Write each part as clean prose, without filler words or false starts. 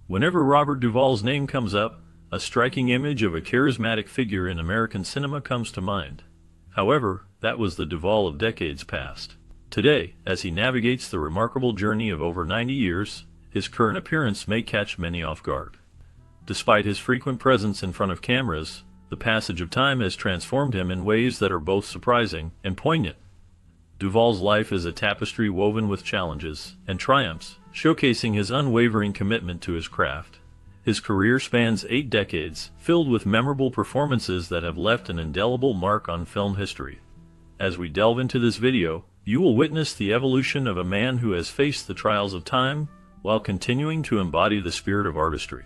Whenever Robert Duvall's name comes up, a striking image of a charismatic figure in American cinema comes to mind. However, that was the Duvall of decades past. Today, as he navigates the remarkable journey of over 90 years, his current appearance may catch many off guard. Despite his frequent presence in front of cameras, the passage of time has transformed him in ways that are both surprising and poignant. Duvall's life is a tapestry woven with challenges and triumphs, showcasing his unwavering commitment to his craft. His career spans 8 decades, filled with memorable performances that have left an indelible mark on film history. As we delve into this video, you will witness the evolution of a man who has faced the trials of time while continuing to embody the spirit of artistry.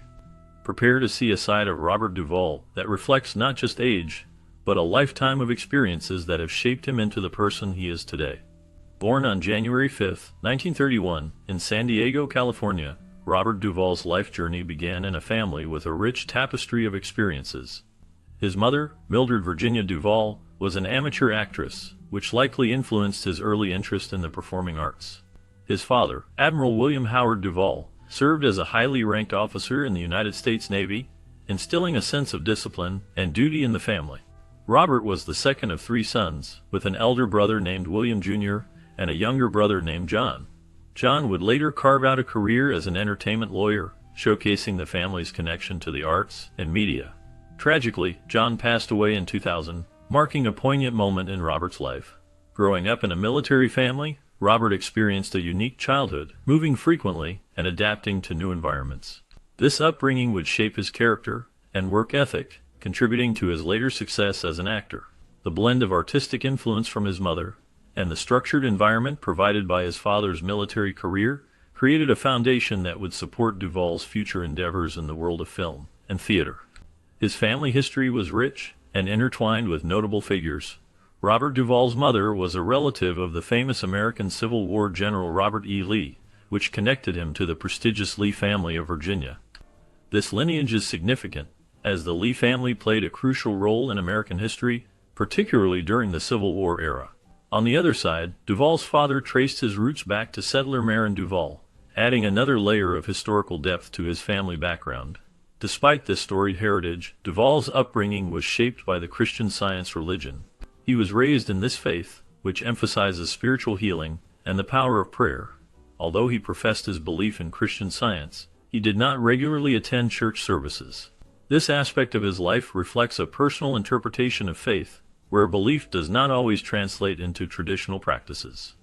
Prepare to see a side of Robert Duvall that reflects not just age, but a lifetime of experiences that have shaped him into the person he is today. Born on January 5, 1931, in San Diego, California, Robert Duvall's life journey began in a family with a rich tapestry of experiences. His mother, Mildred Virginia Duvall, was an amateur actress, which likely influenced his early interest in the performing arts. His father, Admiral William Howard Duvall, served as a highly ranked officer in the United States Navy, instilling a sense of discipline and duty in the family. Robert was the second of 3 sons, with an elder brother named William Jr. and a younger brother named John. John would later carve out a career as an entertainment lawyer, showcasing the family's connection to the arts and media. Tragically, John passed away in 2000, marking a poignant moment in Robert's life. Growing up in a military family, Robert experienced a unique childhood, moving frequently and adapting to new environments. This upbringing would shape his character and work ethic, contributing to his later success as an actor. The blend of artistic influence from his mother and the structured environment provided by his father's military career created a foundation that would support Duvall's future endeavors in the world of film and theater. His family history was rich and intertwined with notable figures. Robert Duvall's mother was a relative of the famous American Civil War General Robert E. Lee, which connected him to the prestigious Lee family of Virginia. This lineage is significant, as the Lee family played a crucial role in American history, particularly during the Civil War era. On the other side, Duvall's father traced his roots back to settler Marin Duval, adding another layer of historical depth to his family background. Despite this storied heritage, Duvall's upbringing was shaped by the Christian Science religion. He was raised in this faith, which emphasizes spiritual healing and the power of prayer. Although he professed his belief in Christian Science, he did not regularly attend church services. This aspect of his life reflects a personal interpretation of faith, where belief does not always translate into traditional practices.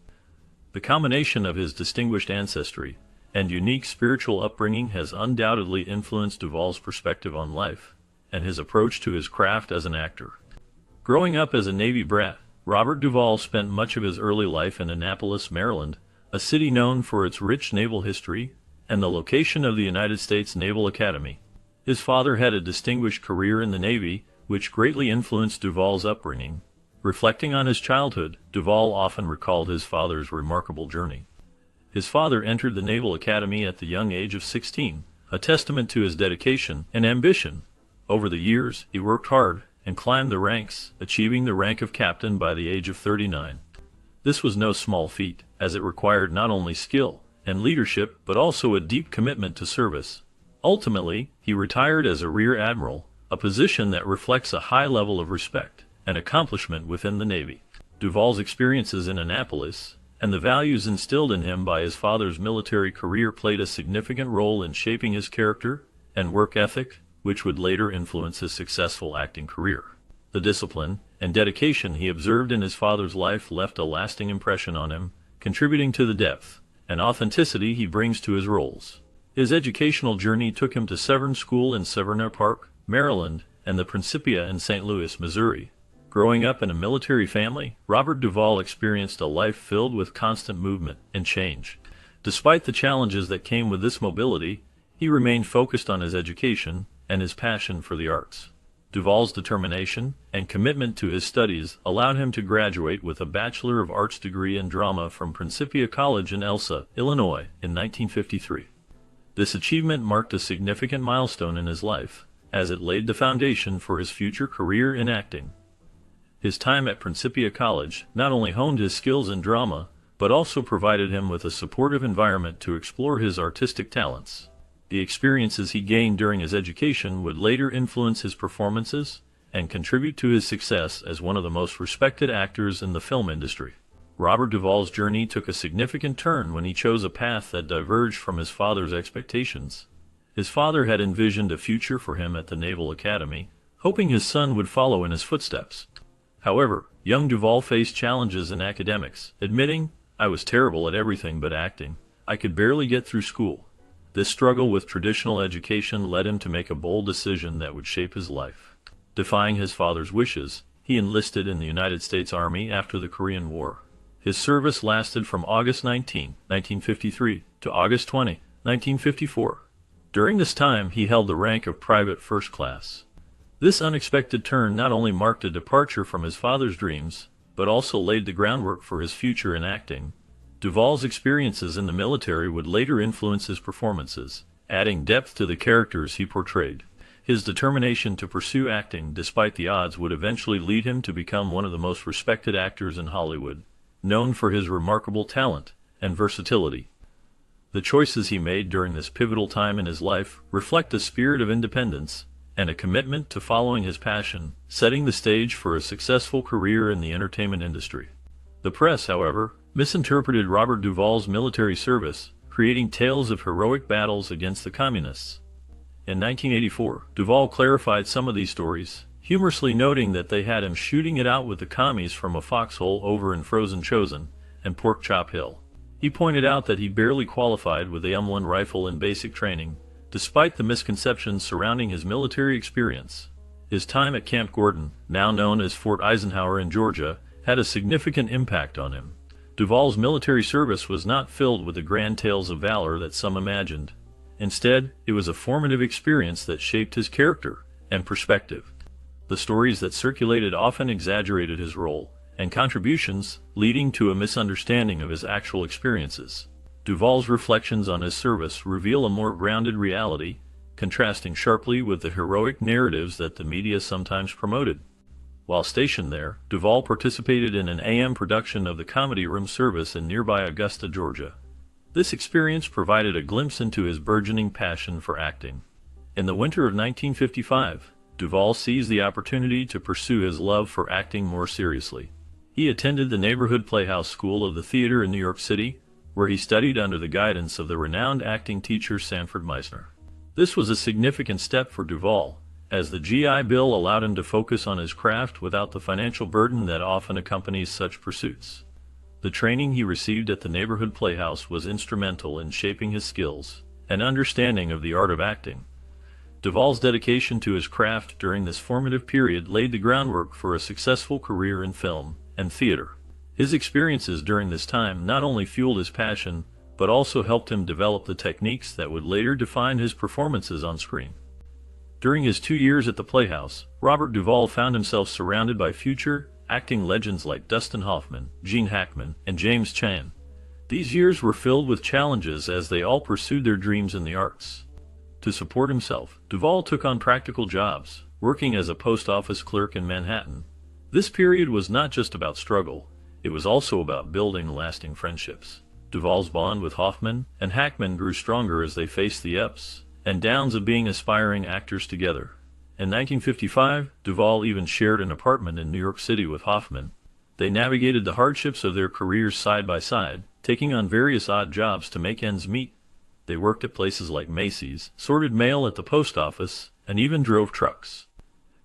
The combination of his distinguished ancestry and unique spiritual upbringing has undoubtedly influenced Duvall's perspective on life and his approach to his craft as an actor. Growing up as a Navy brat, Robert Duvall spent much of his early life in Annapolis, Maryland, a city known for its rich naval history and the location of the United States Naval Academy. His father had a distinguished career in the Navy, which greatly influenced Duvall's upbringing. Reflecting on his childhood, Duvall often recalled his father's remarkable journey. His father entered the Naval Academy at the young age of 16, a testament to his dedication and ambition. Over the years, he worked hard and climbed the ranks, achieving the rank of captain by the age of 39. This was no small feat, as it required not only skill and leadership, but also a deep commitment to service. Ultimately, he retired as a rear admiral, a position that reflects a high level of respect and accomplishment within the Navy. Duvall's experiences in Annapolis and the values instilled in him by his father's military career played a significant role in shaping his character and work ethic, which would later influence his successful acting career. The discipline and dedication he observed in his father's life left a lasting impression on him, contributing to the depth and authenticity he brings to his roles. His educational journey took him to Severn School in Severna Park, Maryland, and the Principia in St. Louis, Missouri. Growing up in a military family, Robert Duvall experienced a life filled with constant movement and change. Despite the challenges that came with this mobility, he remained focused on his education and his passion for the arts. Duvall's determination and commitment to his studies allowed him to graduate with a Bachelor of Arts degree in drama from Principia College in Elsa, Illinois, in 1953. This achievement marked a significant milestone in his life, as it laid the foundation for his future career in acting. His time at Principia College not only honed his skills in drama, but also provided him with a supportive environment to explore his artistic talents. The experiences he gained during his education would later influence his performances and contribute to his success as one of the most respected actors in the film industry. Robert Duvall's journey took a significant turn when he chose a path that diverged from his father's expectations. His father had envisioned a future for him at the Naval Academy, hoping his son would follow in his footsteps. However, young Duvall faced challenges in academics, admitting, "I was terrible at everything but acting. I could barely get through school." This struggle with traditional education led him to make a bold decision that would shape his life. Defying his father's wishes, he enlisted in the United States Army after the Korean War. His service lasted from August 19, 1953 to August 20, 1954. During this time, he held the rank of Private First Class. This unexpected turn not only marked a departure from his father's dreams, but also laid the groundwork for his future in acting. Duvall's experiences in the military would later influence his performances, adding depth to the characters he portrayed. His determination to pursue acting despite the odds would eventually lead him to become one of the most respected actors in Hollywood, known for his remarkable talent and versatility. The choices he made during this pivotal time in his life reflect a spirit of independence and a commitment to following his passion, setting the stage for a successful career in the entertainment industry. The press, however, misinterpreted Robert Duvall's military service, creating tales of heroic battles against the communists. In 1984, Duvall clarified some of these stories, humorously noting that they had him shooting it out with the commies from a foxhole over in Frozen Chosen and Pork Chop Hill. He pointed out that he barely qualified with the M1 rifle in basic training, despite the misconceptions surrounding his military experience. His time at Camp Gordon, now known as Fort Eisenhower in Georgia, had a significant impact on him. Duvall's military service was not filled with the grand tales of valor that some imagined. Instead, it was a formative experience that shaped his character and perspective. The stories that circulated often exaggerated his role and contributions, leading to a misunderstanding of his actual experiences. Duvall's reflections on his service reveal a more grounded reality, contrasting sharply with the heroic narratives that the media sometimes promoted. While stationed there, Duvall participated in an AM production of the Comedy Room service in nearby Augusta, Georgia. This experience provided a glimpse into his burgeoning passion for acting. In the winter of 1955, Duvall seized the opportunity to pursue his love for acting more seriously. He attended the neighborhood Playhouse School of the Theater in New York City, where he studied under the guidance of the renowned acting teacher Sanford Meisner. This was a significant step for Duvall, as the GI Bill allowed him to focus on his craft without the financial burden that often accompanies such pursuits. The training he received at the neighborhood Playhouse was instrumental in shaping his skills and understanding of the art of acting. Duvall's dedication to his craft during this formative period laid the groundwork for a successful career in film and theater. His experiences during this time not only fueled his passion, but also helped him develop the techniques that would later define his performances on screen. During his 2 years at the Playhouse, Robert Duvall found himself surrounded by future acting legends like Dustin Hoffman, Gene Hackman, and James Caan. These years were filled with challenges as they all pursued their dreams in the arts. To support himself, Duvall took on practical jobs, working as a post office clerk in Manhattan. This period was not just about struggle, it was also about building lasting friendships. Duvall's bond with Hoffman and Hackman grew stronger as they faced the ups and downs of being aspiring actors together. In 1955, Duvall even shared an apartment in New York City with Hoffman. They navigated the hardships of their careers side by side, taking on various odd jobs to make ends meet. They worked at places like Macy's, sorted mail at the post office, and even drove trucks.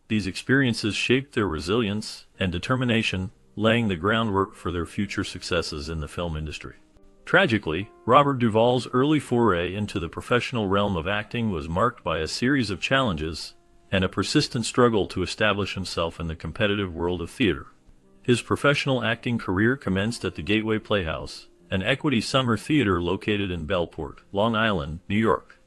These experiences shaped their resilience and determination, laying the groundwork for their future successes in the film industry. Tragically, Robert Duvall's early foray into the professional realm of acting was marked by a series of challenges and a persistent struggle to establish himself in the competitive world of theater. His professional acting career commenced at the Gateway Playhouse, an equity summer theater located in Bellport, Long Island, New York.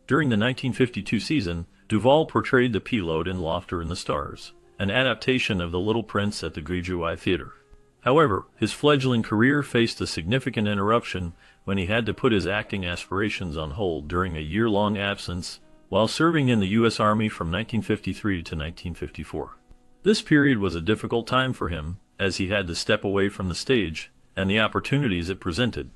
During the 1952 season, Duvall portrayed the Pilote in Lofter in the Stars, an adaptation of The Little Prince at the Grigiois Theater. However, his fledgling career faced a significant interruption when he had to put his acting aspirations on hold during a year-long absence while serving in the U.S. Army from 1953 to 1954. This period was a difficult time for him, as he had to step away from the stage and the opportunities it presented.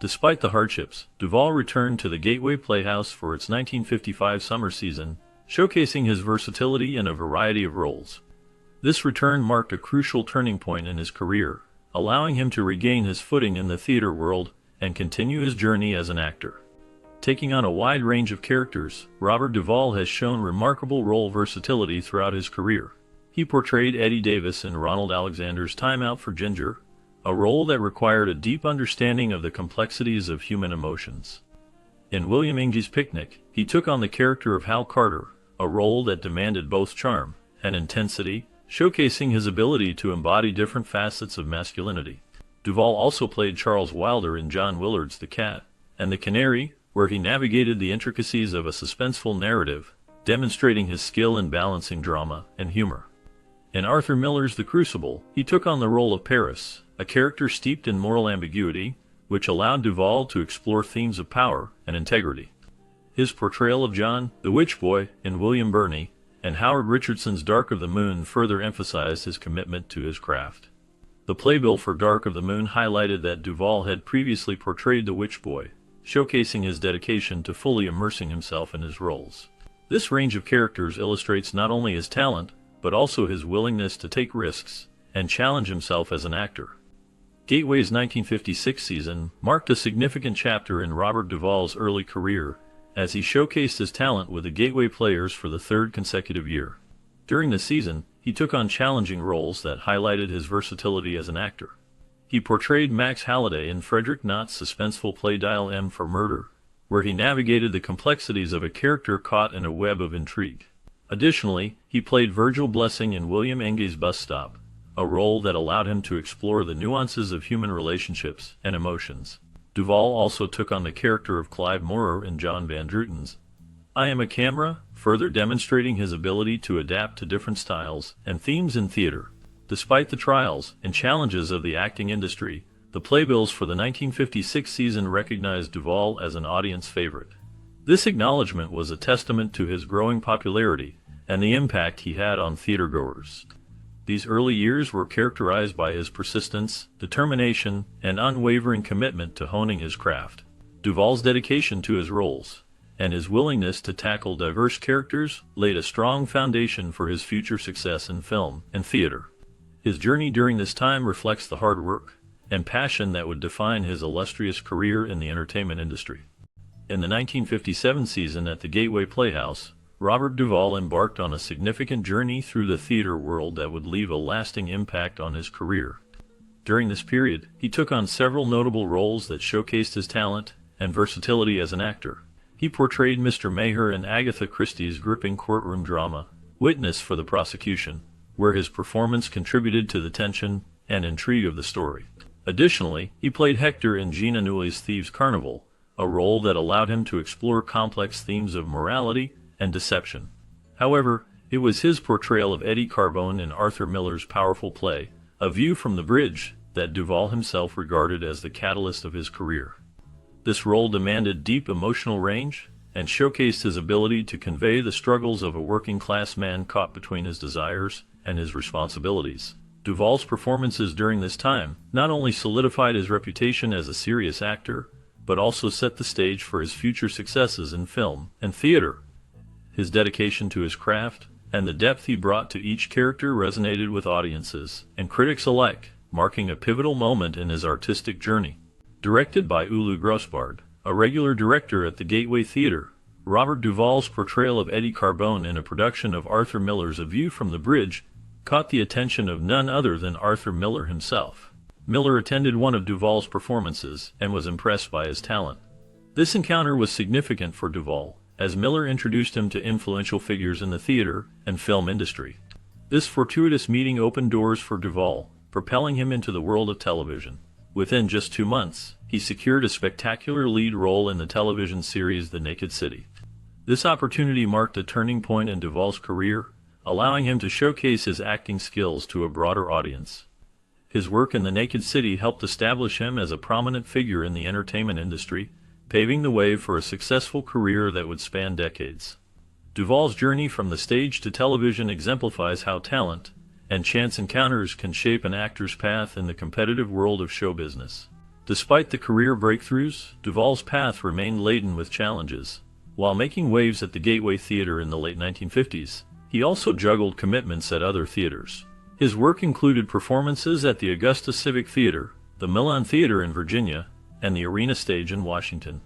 Despite the hardships, Duvall returned to the Gateway Playhouse for its 1955 summer season, showcasing his versatility in a variety of roles. This return marked a crucial turning point in his career, allowing him to regain his footing in the theater world and continue his journey as an actor. Taking on a wide range of characters, Robert Duvall has shown remarkable role versatility throughout his career. He portrayed Eddie Davis in Ronald Alexander's Time Out for Ginger, a role that required a deep understanding of the complexities of human emotions. In William Ingey's Picnic, he took on the character of Hal Carter, a role that demanded both charm and intensity, showcasing his ability to embody different facets of masculinity. Duvall also played Charles Wilder in John Willard's The Cat and the Canary, where he navigated the intricacies of a suspenseful narrative, demonstrating his skill in balancing drama and humor. In Arthur Miller's The Crucible, he took on the role of Paris, a character steeped in moral ambiguity, which allowed Duvall to explore themes of power and integrity. His portrayal of John, the Witch Boy, in William Burney, and Howard Richardson's Dark of the Moon further emphasized his commitment to his craft. The playbill for Dark of the Moon highlighted that Duvall had previously portrayed the Witch Boy, showcasing his dedication to fully immersing himself in his roles. This range of characters illustrates not only his talent, but also his willingness to take risks and challenge himself as an actor. Gateway's 1956 season marked a significant chapter in Robert Duvall's early career, as he showcased his talent with the Gateway Players for the third consecutive year. During the season, he took on challenging roles that highlighted his versatility as an actor. He portrayed Max Halliday in Frederick Knott's suspenseful play Dial M for Murder, where he navigated the complexities of a character caught in a web of intrigue. Additionally, he played Virgil Blessing in William Ingey's Bus Stop, a role that allowed him to explore the nuances of human relationships and emotions. Duvall also took on the character of Clive Moorer in John Van Druten's I Am a Camera, further demonstrating his ability to adapt to different styles and themes in theater. Despite the trials and challenges of the acting industry, the playbills for the 1956 season recognized Duvall as an audience favorite. This acknowledgement was a testament to his growing popularity and the impact he had on theatergoers. These early years were characterized by his persistence, determination, and unwavering commitment to honing his craft. Duvall's dedication to his roles and his willingness to tackle diverse characters laid a strong foundation for his future success in film and theater. His journey during this time reflects the hard work and passion that would define his illustrious career in the entertainment industry. In the 1957 season at the Gateway Playhouse, Robert Duvall embarked on a significant journey through the theater world that would leave a lasting impact on his career. During this period, he took on several notable roles that showcased his talent and versatility as an actor. He portrayed Mr. Maher in Agatha Christie's gripping courtroom drama, Witness for the Prosecution, where his performance contributed to the tension and intrigue of the story. Additionally, he played Hector in Jean Anouilh's Thieves' Carnival, a role that allowed him to explore complex themes of morality and deception. However, it was his portrayal of Eddie Carbone in Arthur Miller's powerful play, A View from the Bridge, that Duvall himself regarded as the catalyst of his career. This role demanded deep emotional range and showcased his ability to convey the struggles of a working-class man caught between his desires and his responsibilities. Duvall's performances during this time not only solidified his reputation as a serious actor, but also set the stage for his future successes in film and theater. His dedication to his craft and the depth he brought to each character resonated with audiences and critics alike, marking a pivotal moment in his artistic journey. Directed by Ulu Grossbard, a regular director at the Gateway Theater, Robert Duvall's portrayal of Eddie Carbone in a production of Arthur Miller's A View from the Bridge caught the attention of none other than Arthur Miller himself. Miller attended one of Duvall's performances and was impressed by his talent. This encounter was significant for Duvall, as Miller introduced him to influential figures in the theater and film industry. This fortuitous meeting opened doors for Duvall, propelling him into the world of television. Within just 2 months, he secured a spectacular lead role in the television series The Naked City. This opportunity marked a turning point in Duvall's career, allowing him to showcase his acting skills to a broader audience. His work in The Naked City helped establish him as a prominent figure in the entertainment industry, paving the way for a successful career that would span decades. Duvall's journey from the stage to television exemplifies how talent and chance encounters can shape an actor's path in the competitive world of show business. Despite the career breakthroughs, Duvalls' path remained laden with challenges. While making waves at the Gateway Theater in the late 1950s, he also juggled commitments at other theaters. His work included performances at the Augusta Civic Theater, the Milan Theater in Virginia, and the Arena Stage in Washington,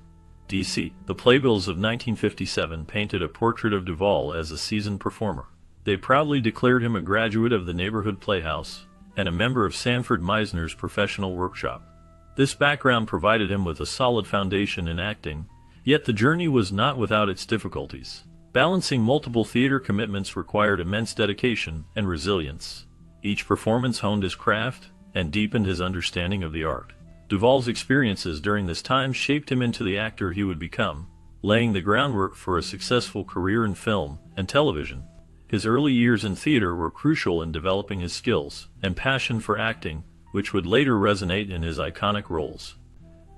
D.C. The playbills of 1957 painted a portrait of Duvalls as a seasoned performer. They proudly declared him a graduate of the neighborhood playhouse and a member of Sanford Meisner's professional workshop. This background provided him with a solid foundation in acting, yet the journey was not without its difficulties. Balancing multiple theater commitments required immense dedication and resilience. Each performance honed his craft and deepened his understanding of the art. Duvalls' experiences during this time shaped him into the actor he would become, laying the groundwork for a successful career in film and television. His early years in theater were crucial in developing his skills and passion for acting, which would later resonate in his iconic roles.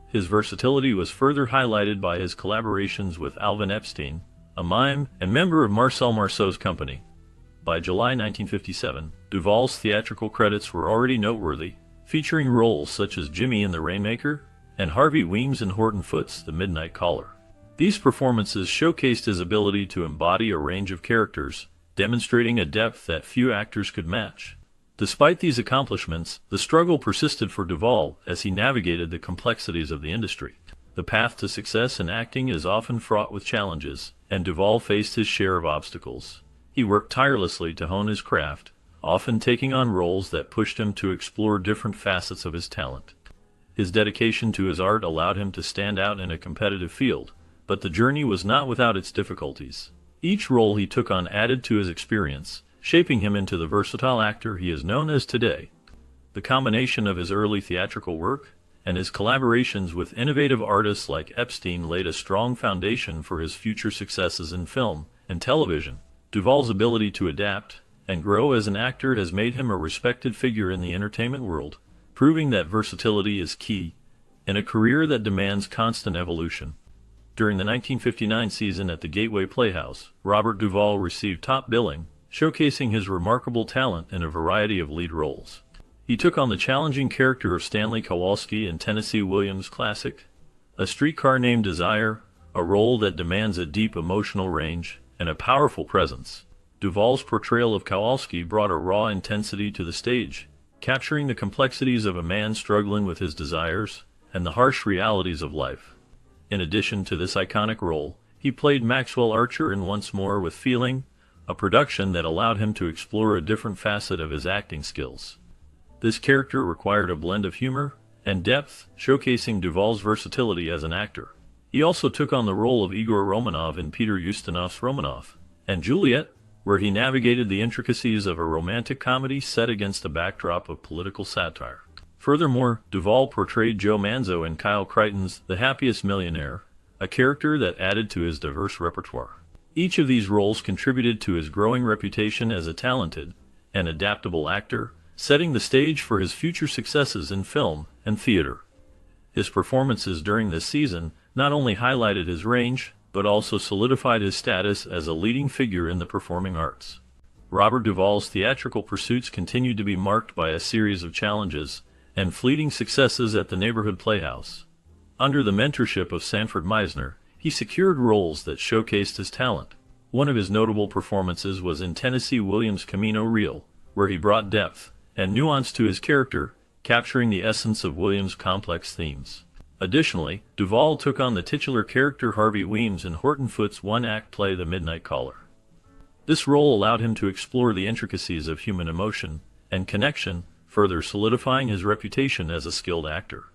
His versatility was further highlighted by his collaborations with Alvin Epstein, a mime and member of Marcel Marceau's company. By July 1957, Duvalls' theatrical credits were already noteworthy, featuring roles such as Jimmy in The Rainmaker and Harvey Weems in Horton Foote's The Midnight Caller. These performances showcased his ability to embody a range of characters, demonstrating a depth that few actors could match. Despite these accomplishments, the struggle persisted for Duvalls as he navigated the complexities of the industry. The path to success in acting is often fraught with challenges, and Duvalls faced his share of obstacles. He worked tirelessly to hone his craft, often taking on roles that pushed him to explore different facets of his talent. His dedication to his art allowed him to stand out in a competitive field, but the journey was not without its difficulties. Each role he took on added to his experience, shaping him into the versatile actor he is known as today. The combination of his early theatrical work and his collaborations with innovative artists like Epstein laid a strong foundation for his future successes in film and television. Duvalls' ability to adapt and grow as an actor has made him a respected figure in the entertainment world, proving that versatility is key in a career that demands constant evolution. During the 1959 season at the Gateway Playhouse, Robert Duvall received top billing, showcasing his remarkable talent in a variety of lead roles. He took on the challenging character of Stanley Kowalski in Tennessee Williams' classic, A Streetcar Named Desire, a role that demands a deep emotional range and a powerful presence. Duvall's portrayal of Kowalski brought a raw intensity to the stage, capturing the complexities of a man struggling with his desires and the harsh realities of life. In addition to this iconic role, he played Maxwell Archer in Once More with Feeling, a production that allowed him to explore a different facet of his acting skills. This character required a blend of humor and depth, showcasing Duvall's versatility as an actor. He also took on the role of Igor Romanov in Peter Ustinov's Romanov and Juliet, where he navigated the intricacies of a romantic comedy set against a backdrop of political satire. Furthermore, Duvalls portrayed Joe Manzo in Kyle Crichton's The Happiest Millionaire, a character that added to his diverse repertoire. Each of these roles contributed to his growing reputation as a talented and adaptable actor, setting the stage for his future successes in film and theater. His performances during this season not only highlighted his range, but also solidified his status as a leading figure in the performing arts. Robert Duvall's theatrical pursuits continued to be marked by a series of challenges and fleeting successes at the neighborhood playhouse. Under the mentorship of Sanford Meisner, he secured roles that showcased his talent. One of his notable performances was in Tennessee Williams' Camino Real, where he brought depth and nuance to his character, capturing the essence of Williams' complex themes. Additionally, Duvalls took on the titular character Harvey Weems in Horton Foote's one-act play The Midnight Caller. This role allowed him to explore the intricacies of human emotion and connection, further solidifying his reputation as a skilled actor.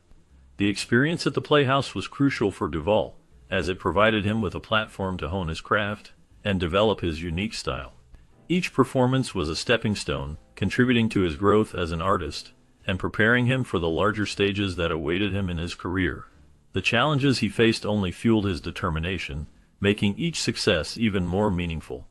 The experience at the Playhouse was crucial for Duvalls, as it provided him with a platform to hone his craft and develop his unique style. Each performance was a stepping stone, contributing to his growth as an artist and preparing him for the larger stages that awaited him in his career. The challenges he faced only fueled his determination, making each success even more meaningful.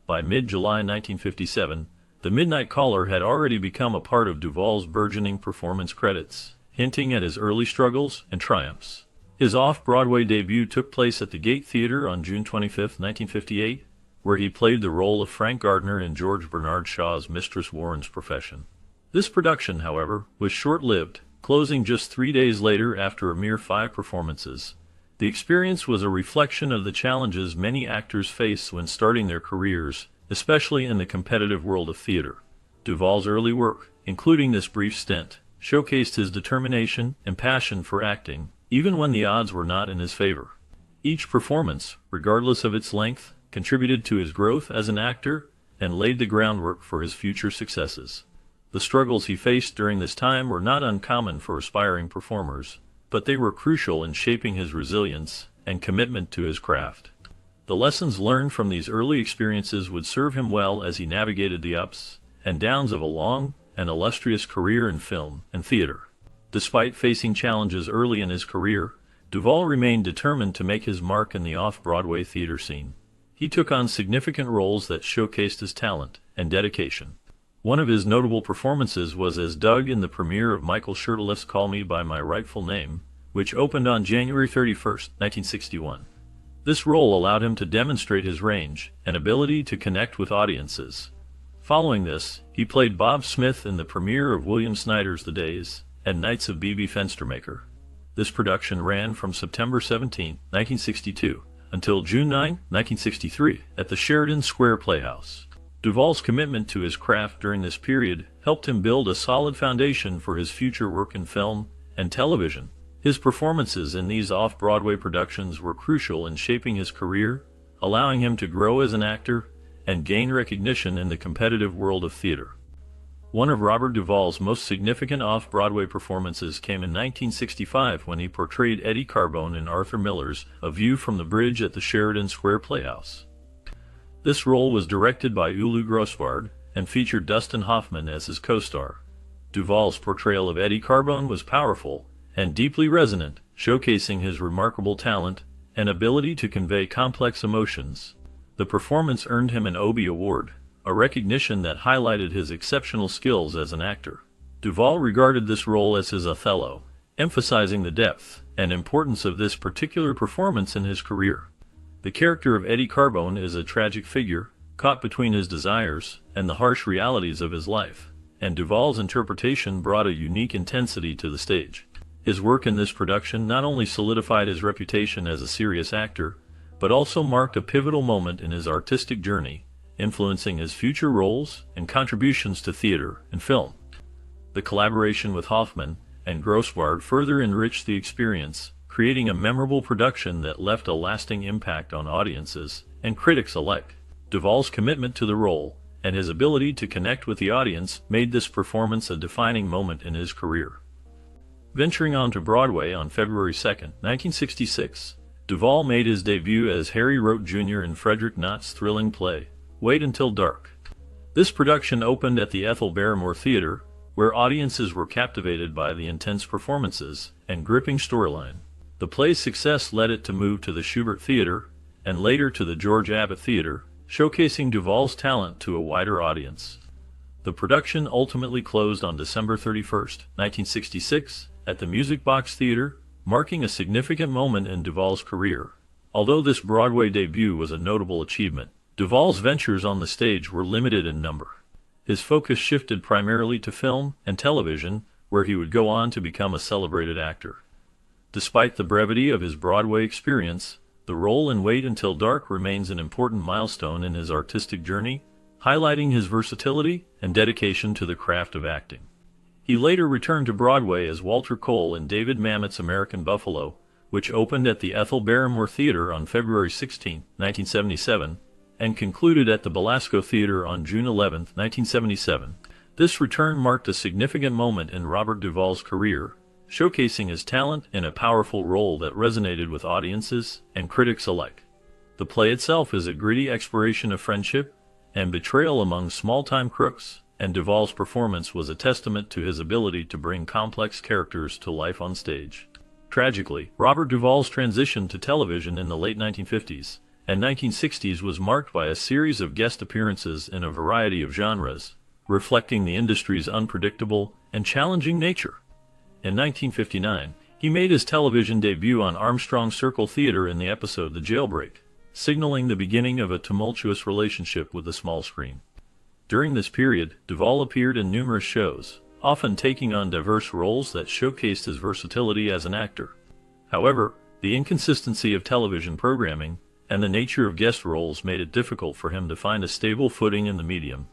By mid-July 1957, The Midnight Caller had already become a part of Duvall's burgeoning performance credits, hinting at his early struggles and triumphs. His off-Broadway debut took place at the Gate Theater on June 25, 1958, where he played the role of Frank Gardner in George Bernard Shaw's Mistress Warren's Profession. This production, however, was short-lived, closing just 3 days later after a mere 5 performances. The experience was a reflection of the challenges many actors face when starting their careers, especially in the competitive world of theater. Duvalls' early work, including this brief stint, showcased his determination and passion for acting, even when the odds were not in his favor. Each performance, regardless of its length, contributed to his growth as an actor and laid the groundwork for his future successes. The struggles he faced during this time were not uncommon for aspiring performers, but they were crucial in shaping his resilience and commitment to his craft. The lessons learned from these early experiences would serve him well as he navigated the ups and downs of a long and illustrious career in film and theater. Despite facing challenges early in his career, Duvalls remained determined to make his mark in the off-Broadway theater scene. He took on significant roles that showcased his talent and dedication. One of his notable performances was as Doug in the premiere of Michael Shirtleff's Call Me by My Rightful Name, which opened on January 31, 1961. This role allowed him to demonstrate his range and ability to connect with audiences. Following this, he played Bob Smith in the premiere of William Snyder's The Days and Nights of B.B. Fenstermaker. This production ran from September 17, 1962, until June 9, 1963, at the Sheridan Square Playhouse. Duvalls' commitment to his craft during this period helped him build a solid foundation for his future work in film and television. His performances in these off-Broadway productions were crucial in shaping his career, allowing him to grow as an actor and gain recognition in the competitive world of theater. One of Robert Duvall's most significant off-Broadway performances came in 1965 when he portrayed Eddie Carbone in Arthur Miller's A View from the Bridge at the Sheridan Square Playhouse. This role was directed by Ulu Grossvard and featured Dustin Hoffman as his co-star. Duvall's portrayal of Eddie Carbone was powerful and deeply resonant, showcasing his remarkable talent and ability to convey complex emotions. The performance earned him an Obie Award, a recognition that highlighted his exceptional skills as an actor. Duvalls regarded this role as his Othello, emphasizing the depth and importance of this particular performance in his career. The character of Eddie Carbone is a tragic figure, caught between his desires and the harsh realities of his life, and Duvalls' interpretation brought a unique intensity to the stage. His work in this production not only solidified his reputation as a serious actor, but also marked a pivotal moment in his artistic journey, influencing his future roles and contributions to theater and film. The collaboration with Hoffman and Grossvard further enriched the experience, creating a memorable production that left a lasting impact on audiences and critics alike. Duvalls' commitment to the role and his ability to connect with the audience made this performance a defining moment in his career. Venturing onto Broadway on February 2, 1966, Duvalls made his debut as Harry Rote Jr. in Frederick Knott's thrilling play, Wait Until Dark. This production opened at the Ethel Barrymore Theater, where audiences were captivated by the intense performances and gripping storyline. The play's success led it to move to the Shubert Theater, and later to the George Abbott Theater, showcasing Duvalls' talent to a wider audience. The production ultimately closed on December 31, 1966, at the Music Box Theater, marking a significant moment in Duvalls' career. Although this Broadway debut was a notable achievement, Duvalls' ventures on the stage were limited in number. His focus shifted primarily to film and television, where he would go on to become a celebrated actor. Despite the brevity of his Broadway experience, the role in Wait Until Dark remains an important milestone in his artistic journey, highlighting his versatility and dedication to the craft of acting. He later returned to Broadway as Walter Cole in David Mamet's American Buffalo, which opened at the Ethel Barrymore Theater on February 16, 1977, and concluded at the Belasco Theater on June 11, 1977. This return marked a significant moment in Robert Duvall's career, showcasing his talent in a powerful role that resonated with audiences and critics alike. The play itself is a gritty exploration of friendship and betrayal among small-time crooks, and Duvall's performance was a testament to his ability to bring complex characters to life on stage. Tragically, Robert Duvall's transition to television in the late 1950s and 1960s was marked by a series of guest appearances in a variety of genres, reflecting the industry's unpredictable and challenging nature. In 1959, he made his television debut on Armstrong Circle Theater in the episode The Jailbreak, signaling the beginning of a tumultuous relationship with the small screen. During this period, Duvalls appeared in numerous shows, often taking on diverse roles that showcased his versatility as an actor. However, the inconsistency of television programming and the nature of guest roles made it difficult for him to find a stable footing in the medium.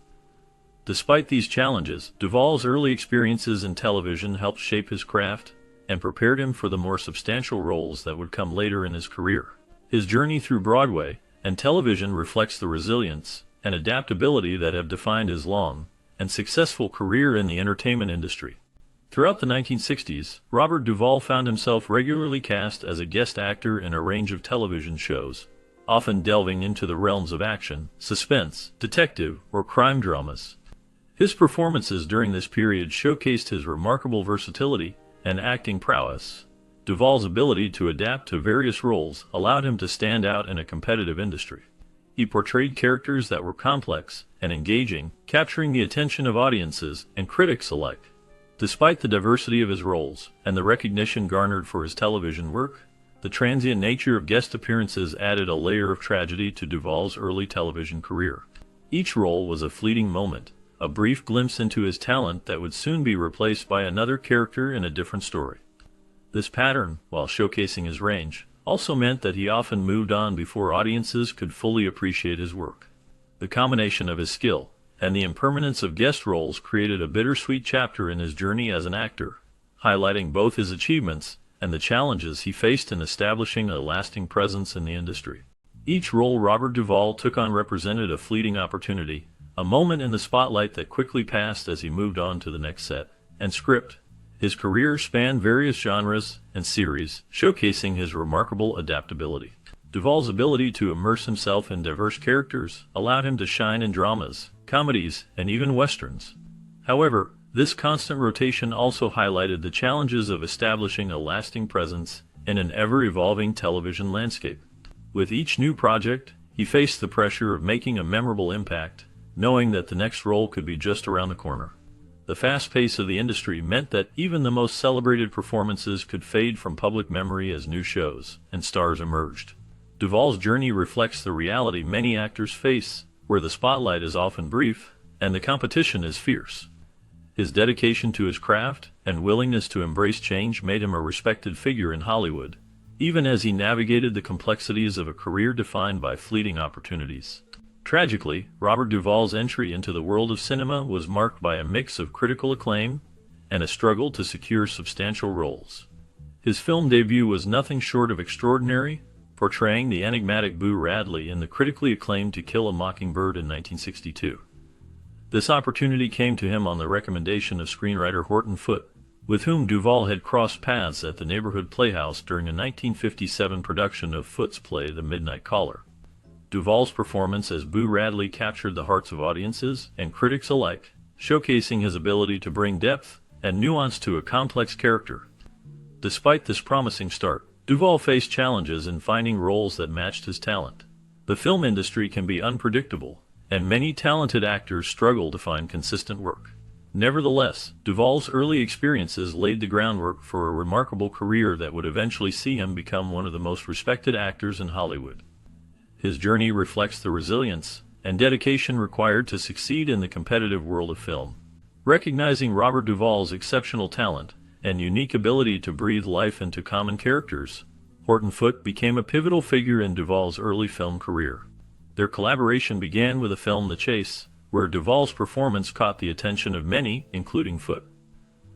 Despite these challenges, Duvalls' early experiences in television helped shape his craft and prepared him for the more substantial roles that would come later in his career. His journey through Broadway and television reflects the resilience and adaptability that have defined his long and successful career in the entertainment industry. Throughout the 1960s, Robert Duvall found himself regularly cast as a guest actor in a range of television shows, often delving into the realms of action, suspense, detective, or crime dramas. His performances during this period showcased his remarkable versatility and acting prowess. Duvall's ability to adapt to various roles allowed him to stand out in a competitive industry. He portrayed characters that were complex and engaging, capturing the attention of audiences and critics alike. Despite the diversity of his roles and the recognition garnered for his television work, the transient nature of guest appearances added a layer of tragedy to Duvall's early television career. Each role was a fleeting moment, a brief glimpse into his talent that would soon be replaced by another character in a different story. This pattern, while showcasing his range, also meant that he often moved on before audiences could fully appreciate his work. The combination of his skill and the impermanence of guest roles created a bittersweet chapter in his journey as an actor, highlighting both his achievements and the challenges he faced in establishing a lasting presence in the industry. Each role Robert Duvall took on represented a fleeting opportunity, a moment in the spotlight that quickly passed as he moved on to the next set and script. His career spanned various genres and series, showcasing his remarkable adaptability. Duvall's ability to immerse himself in diverse characters allowed him to shine in dramas, comedies, and even westerns. However, this constant rotation also highlighted the challenges of establishing a lasting presence in an ever-evolving television landscape. With each new project, he faced the pressure of making a memorable impact, knowing that the next role could be just around the corner. The fast pace of the industry meant that even the most celebrated performances could fade from public memory as new shows and stars emerged. Duvall's journey reflects the reality many actors face, where the spotlight is often brief and the competition is fierce. His dedication to his craft and willingness to embrace change made him a respected figure in Hollywood, even as he navigated the complexities of a career defined by fleeting opportunities. Tragically, Robert Duvall's entry into the world of cinema was marked by a mix of critical acclaim and a struggle to secure substantial roles. His film debut was nothing short of extraordinary, portraying the enigmatic Boo Radley in the critically acclaimed To Kill a Mockingbird in 1962. This opportunity came to him on the recommendation of screenwriter Horton Foote, with whom Duvall had crossed paths at the neighborhood playhouse during a 1957 production of Foote's play The Midnight Caller. Duvall's performance as Boo Radley captured the hearts of audiences and critics alike, showcasing his ability to bring depth and nuance to a complex character. Despite this promising start, Duvall faced challenges in finding roles that matched his talent. The film industry can be unpredictable, and many talented actors struggle to find consistent work. Nevertheless, Duvall's early experiences laid the groundwork for a remarkable career that would eventually see him become one of the most respected actors in Hollywood. His journey reflects the resilience and dedication required to succeed in the competitive world of film. Recognizing Robert Duvall's exceptional talent and unique ability to breathe life into common characters, Horton Foote became a pivotal figure in Duvall's early film career. Their collaboration began with the film The Chase, where Duvall's performance caught the attention of many, including Foote.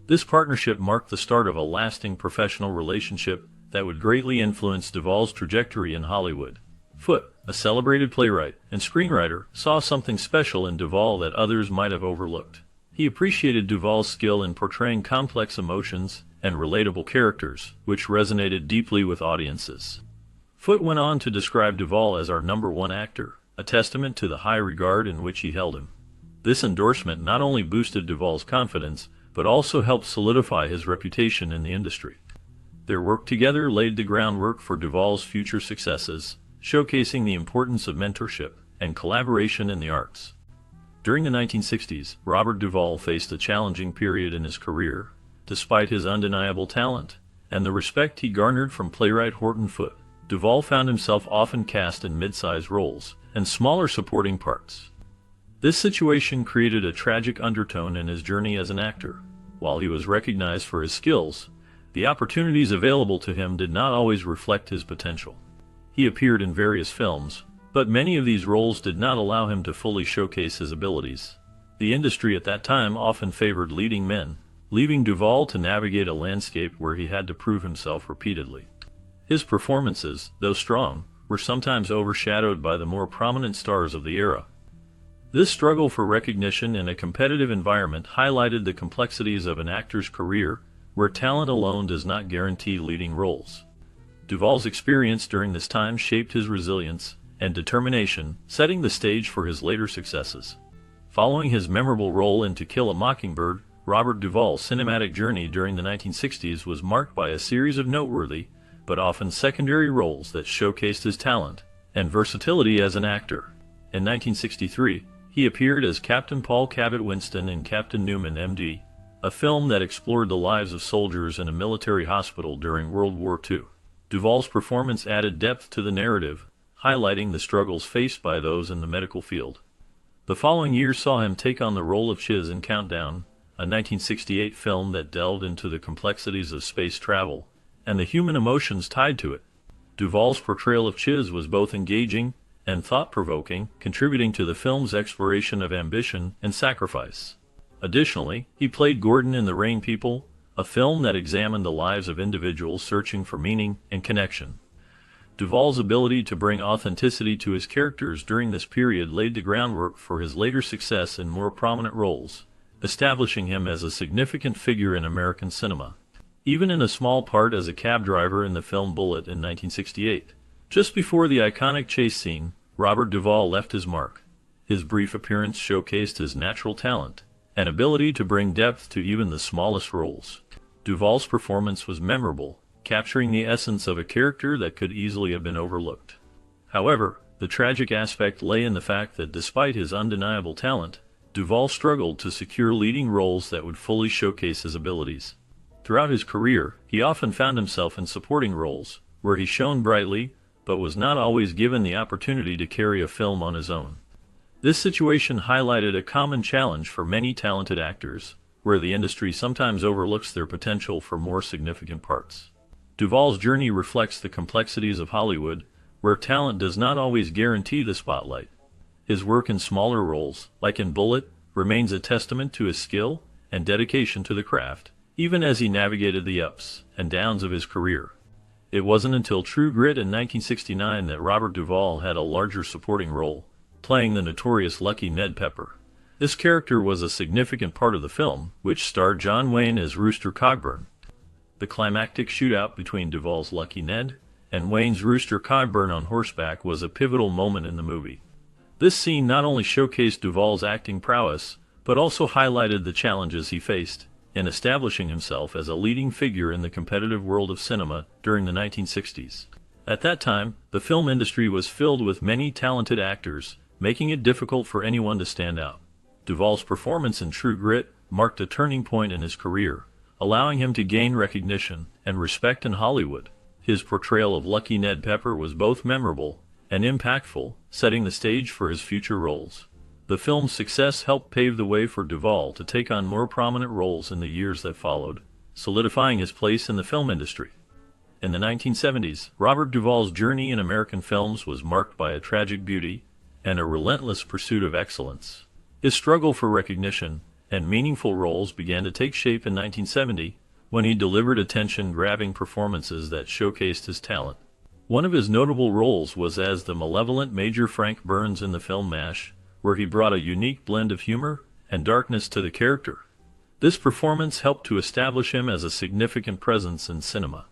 This partnership marked the start of a lasting professional relationship that would greatly influence Duvall's trajectory in Hollywood. Foote, a celebrated playwright and screenwriter, saw something special in Duvall that others might have overlooked. He appreciated Duvall's skill in portraying complex emotions and relatable characters, which resonated deeply with audiences. Foote went on to describe Duvall as our #1 actor, a testament to the high regard in which he held him. This endorsement not only boosted Duvall's confidence, but also helped solidify his reputation in the industry. Their work together laid the groundwork for Duvall's future successes, showcasing the importance of mentorship and collaboration in the arts. During the 1960s, Robert Duvall faced a challenging period in his career. Despite his undeniable talent and the respect he garnered from playwright Horton Foote, Duvall found himself often cast in mid-sized roles and smaller supporting parts. This situation created a tragic undertone in his journey as an actor. While he was recognized for his skills, the opportunities available to him did not always reflect his potential. He appeared in various films, but many of these roles did not allow him to fully showcase his abilities. The industry at that time often favored leading men, leaving Duvall to navigate a landscape where he had to prove himself repeatedly. His performances, though strong, were sometimes overshadowed by the more prominent stars of the era. This struggle for recognition in a competitive environment highlighted the complexities of an actor's career, where talent alone does not guarantee leading roles. Duvall's experience during this time shaped his resilience and determination, setting the stage for his later successes. Following his memorable role in To Kill a Mockingbird, Robert Duvall's cinematic journey during the 1960s was marked by a series of noteworthy, but often secondary roles that showcased his talent and versatility as an actor. In 1963, he appeared as Captain Paul Cabot Winston in Captain Newman, M.D., a film that explored the lives of soldiers in a military hospital during World War II. Duvall's performance added depth to the narrative, highlighting the struggles faced by those in the medical field. The following year saw him take on the role of Chiz in Countdown, a 1968 film that delved into the complexities of space travel and the human emotions tied to it. Duvall's portrayal of Chiz was both engaging and thought-provoking, contributing to the film's exploration of ambition and sacrifice. Additionally, he played Gordon in The Rain People, a film that examined the lives of individuals searching for meaning and connection. Duvall's ability to bring authenticity to his characters during this period laid the groundwork for his later success in more prominent roles, establishing him as a significant figure in American cinema. Even in a small part as a cab driver in the film Bullitt in 1968. Just before the iconic chase scene, Robert Duvall left his mark. His brief appearance showcased his natural talent and ability to bring depth to even the smallest roles. Duvall's performance was memorable, capturing the essence of a character that could easily have been overlooked. However, the tragic aspect lay in the fact that despite his undeniable talent, Duvall struggled to secure leading roles that would fully showcase his abilities. Throughout his career, he often found himself in supporting roles, where he shone brightly, but was not always given the opportunity to carry a film on his own. This situation highlighted a common challenge for many talented actors, where the industry sometimes overlooks their potential for more significant parts. Duvall's journey reflects the complexities of Hollywood, where talent does not always guarantee the spotlight. His work in smaller roles, like in Bullitt, remains a testament to his skill and dedication to the craft, even as he navigated the ups and downs of his career. It wasn't until True Grit in 1969 that Robert Duvall had a larger supporting role, playing the notorious Lucky Ned Pepper. This character was a significant part of the film, which starred John Wayne as Rooster Cogburn. The climactic shootout between Duvall's Lucky Ned and Wayne's Rooster Cogburn on horseback was a pivotal moment in the movie. This scene not only showcased Duvall's acting prowess, but also highlighted the challenges he faced in establishing himself as a leading figure in the competitive world of cinema during the 1960s. At that time, the film industry was filled with many talented actors, making it difficult for anyone to stand out. Duvall's performance in True Grit marked a turning point in his career, allowing him to gain recognition and respect in Hollywood. His portrayal of Lucky Ned Pepper was both memorable and impactful, setting the stage for his future roles. The film's success helped pave the way for Duvall to take on more prominent roles in the years that followed, solidifying his place in the film industry. In the 1970s, Robert Duvall's journey in American films was marked by a tragic beauty and a relentless pursuit of excellence. His struggle for recognition and meaningful roles began to take shape in 1970 when he delivered attention-grabbing performances that showcased his talent. One of his notable roles was as the malevolent Major Frank Burns in the film MASH, where he brought a unique blend of humor and darkness to the character. This performance helped to establish him as a significant presence in cinema.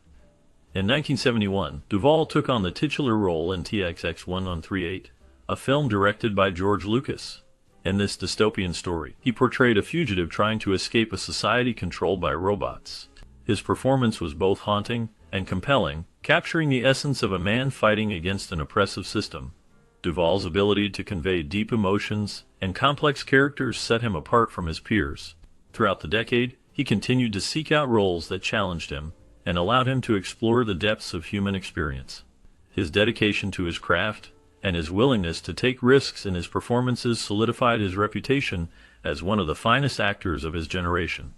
In 1971, Duvall took on the titular role in TXX-1138, a film directed by George Lucas. In this dystopian story, he portrayed a fugitive trying to escape a society controlled by robots. His performance was both haunting and compelling, capturing the essence of a man fighting against an oppressive system. Duvall's ability to convey deep emotions and complex characters set him apart from his peers. Throughout the decade, he continued to seek out roles that challenged him and allowed him to explore the depths of human experience. His dedication to his craft and his willingness to take risks in his performances solidified his reputation as one of the finest actors of his generation.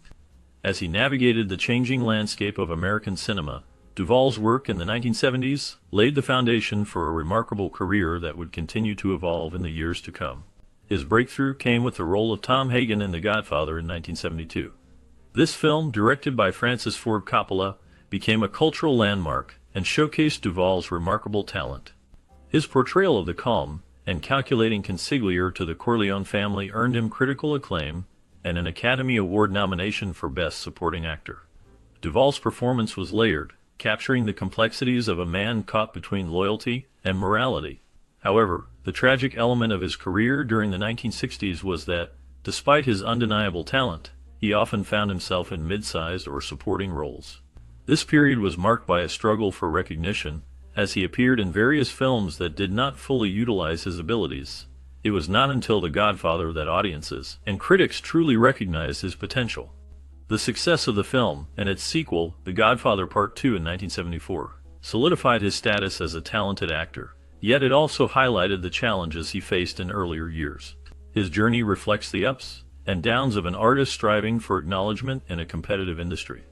As he navigated the changing landscape of American cinema, Duvalls' work in the 1970s laid the foundation for a remarkable career that would continue to evolve in the years to come. His breakthrough came with the role of Tom Hagen in The Godfather in 1972. This film, directed by Francis Ford Coppola, became a cultural landmark and showcased Duvalls' remarkable talent. His portrayal of the calm and calculating consigliere to the Corleone family earned him critical acclaim and an Academy Award nomination for Best Supporting Actor. Duvalls' performance was layered, capturing the complexities of a man caught between loyalty and morality. However, the tragic element of his career during the 1960s was that, despite his undeniable talent, he often found himself in mid-sized or supporting roles. This period was marked by a struggle for recognition, as he appeared in various films that did not fully utilize his abilities. It was not until The Godfather that audiences and critics truly recognized his potential. The success of the film and its sequel, The Godfather Part II in 1974, solidified his status as a talented actor, yet it also highlighted the challenges he faced in earlier years. His journey reflects the ups and downs of an artist striving for acknowledgement in a competitive industry.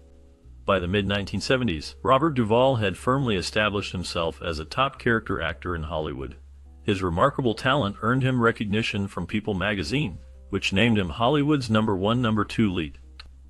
By the mid-1970s, Robert Duvall had firmly established himself as a top character actor in Hollywood. His remarkable talent earned him recognition from People magazine, which named him Hollywood's #1, #2 lead.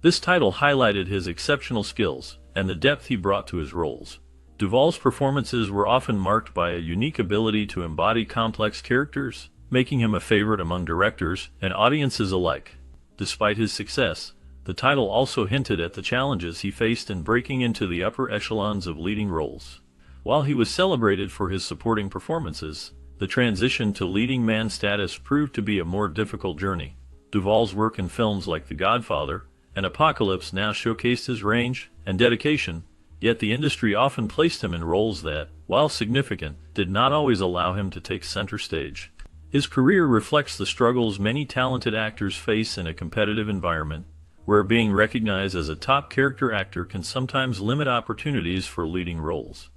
This title highlighted his exceptional skills and the depth he brought to his roles. Duvall's performances were often marked by a unique ability to embody complex characters, making him a favorite among directors and audiences alike. Despite his success, the title also hinted at the challenges he faced in breaking into the upper echelons of leading roles. While he was celebrated for his supporting performances, the transition to leading man status proved to be a more difficult journey. Duvall's work in films like The Godfather and Apocalypse Now showcased his range and dedication, yet the industry often placed him in roles that, while significant, did not always allow him to take center stage. His career reflects the struggles many talented actors face in a competitive environment, where being recognized as a top character actor can sometimes limit opportunities for leading roles.